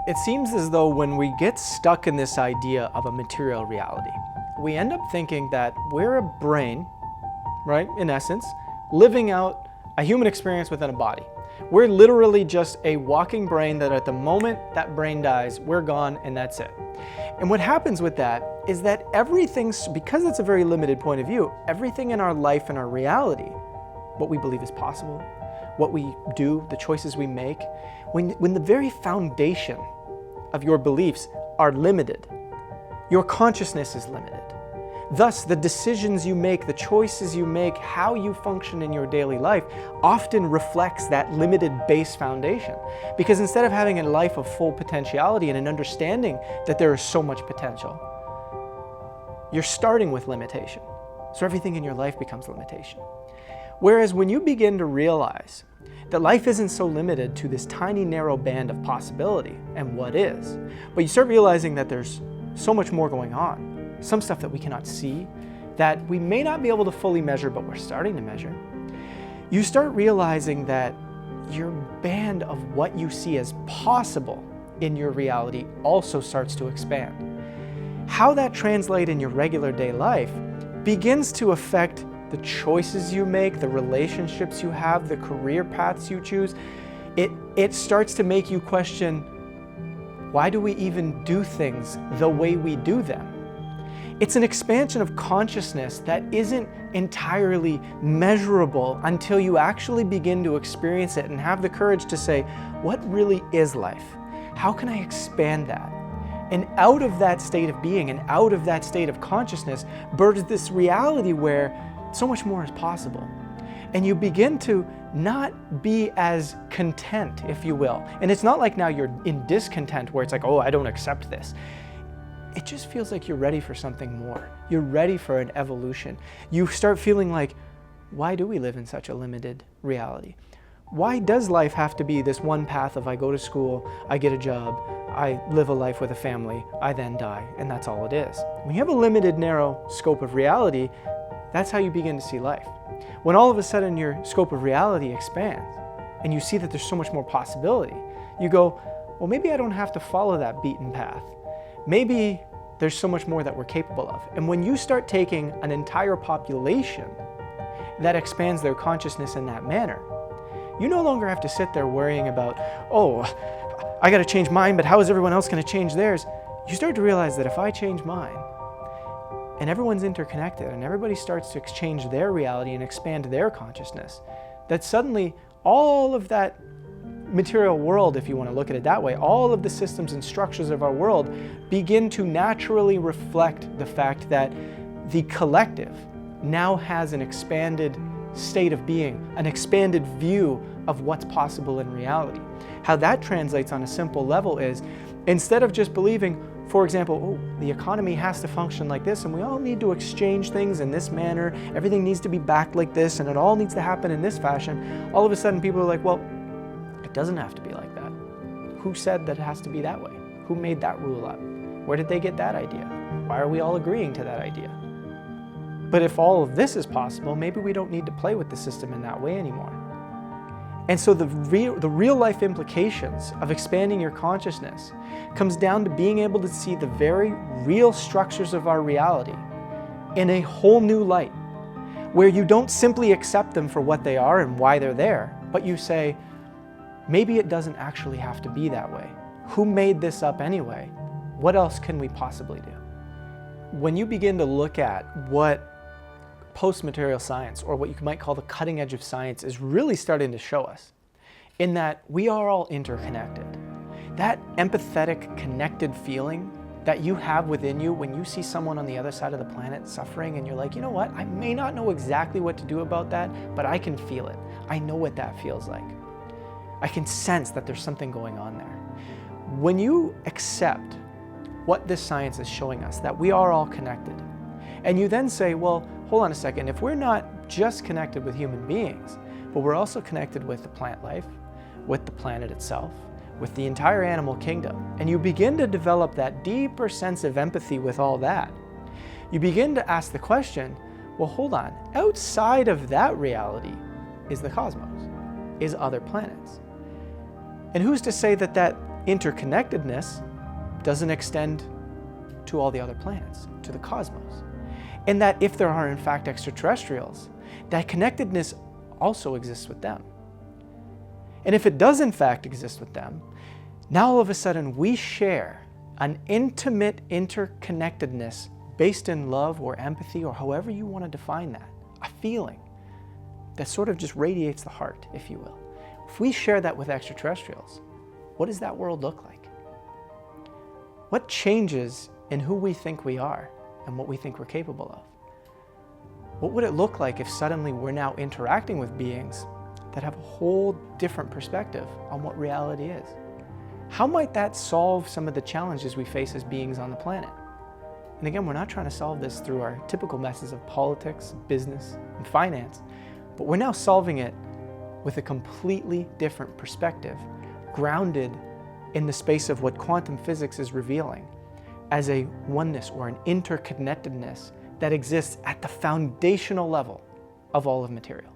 It seems as though when we get stuck in this idea of a material reality, we end up thinking that we're a brain, right, in essence, living out a human experience within a body. We're literally just a walking brain that at the moment that brain dies, we're gone and that's it. And what happens with that is that everything, because it's a very limited point of view, everything in our life and our reality, what we believe is possible, what we do, the choices we make, when the very foundation of your beliefs are limited, your consciousness is limited. Thus, the decisions you make, the choices you make, how you function in your daily life often reflects that limited base foundation. Because instead of having a life of full potentiality and an understanding that there is so much potential, you're starting with limitation. So everything in your life becomes limitation. Whereas when you begin to realize that life isn't so limited to this tiny narrow band of possibility and what is, but you start realizing that there's so much more going on, some stuff that we cannot see, that we may not be able to fully measure, but we're starting to measure. You start realizing that your band of what you see as possible in your reality also starts to expand. How that translates in your regular day life begins to affect the choices you make, the relationships you have, the career paths you choose. It starts to make you question, why do we even do things the way we do them? It's an expansion of consciousness that isn't entirely measurable until you actually begin to experience it and have the courage to say, what really is life? How can I expand that? And out of that state of being and out of that state of consciousness births this reality where so much more is possible. And you begin to not be as content, if you will. And it's not like now you're in discontent where it's like, oh, I don't accept this. It just feels like you're ready for something more. You're ready for an evolution. You start feeling like, why do we live in such a limited reality? Why does life have to be this one path of I go to school, I get a job, I live a life with a family, I then die, and that's all it is? When you have a limited, narrow scope of reality, that's how you begin to see life. When all of a sudden your scope of reality expands and you see that there's so much more possibility, you go, well, maybe I don't have to follow that beaten path. Maybe there's so much more that we're capable of. And when you start taking an entire population that expands their consciousness in that manner, you no longer have to sit there worrying about, oh, I got to change mine, but how is everyone else going to change theirs? You start to realize that if I change mine, and everyone's interconnected, and everybody starts to exchange their reality and expand their consciousness, that suddenly all of that material world, if you want to look at it that way, all of the systems and structures of our world begin to naturally reflect the fact that the collective now has an expanded state of being, an expanded view of what's possible in reality. How that translates on a simple level is, instead of just believing, for example, oh, the economy has to function like this and we all need to exchange things in this manner, everything needs to be backed like this and it all needs to happen in this fashion, all of a sudden people are like, well, it doesn't have to be like that. Who said that it has to be that way? Who made that rule up? Where did they get that idea? Why are we all agreeing to that idea? But if all of this is possible, maybe we don't need to play with the system in that way anymore. And so the real life implications of expanding your consciousness comes down to being able to see the very real structures of our reality in a whole new light, where you don't simply accept them for what they are and why they're there, but you say, maybe it doesn't actually have to be that way. Who made this up anyway? What else can we possibly do? When you begin to look at what post-material science, or what you might call the cutting edge of science, is really starting to show us, in that we are all interconnected. That empathetic, connected feeling that you have within you when you see someone on the other side of the planet suffering and you're like, you know what, I may not know exactly what to do about that, but I can feel it. I know what that feels like. I can sense that there's something going on there. When you accept what this science is showing us, that we are all connected, and you then say, well, hold on a second, if we're not just connected with human beings, but we're also connected with the plant life, with the planet itself, with the entire animal kingdom, and you begin to develop that deeper sense of empathy with all that, you begin to ask the question, well, hold on, outside of that reality is the cosmos, is other planets. And who's to say that that interconnectedness doesn't extend to all the other planets, to the cosmos. And that if there are in fact extraterrestrials, that connectedness also exists with them. And if it does in fact exist with them, now all of a sudden we share an intimate interconnectedness based in love or empathy or however you want to define that, a feeling that sort of just radiates the heart, if you will. If we share that with extraterrestrials, what does that world look like? What changes in who we think we are and what we think we're capable of? What would it look like if suddenly we're now interacting with beings that have a whole different perspective on what reality is? How might that solve some of the challenges we face as beings on the planet? And again, we're not trying to solve this through our typical methods of politics, business, and finance, but we're now solving it with a completely different perspective, grounded in the space of what quantum physics is revealing as a oneness or an interconnectedness that exists at the foundational level of all of material.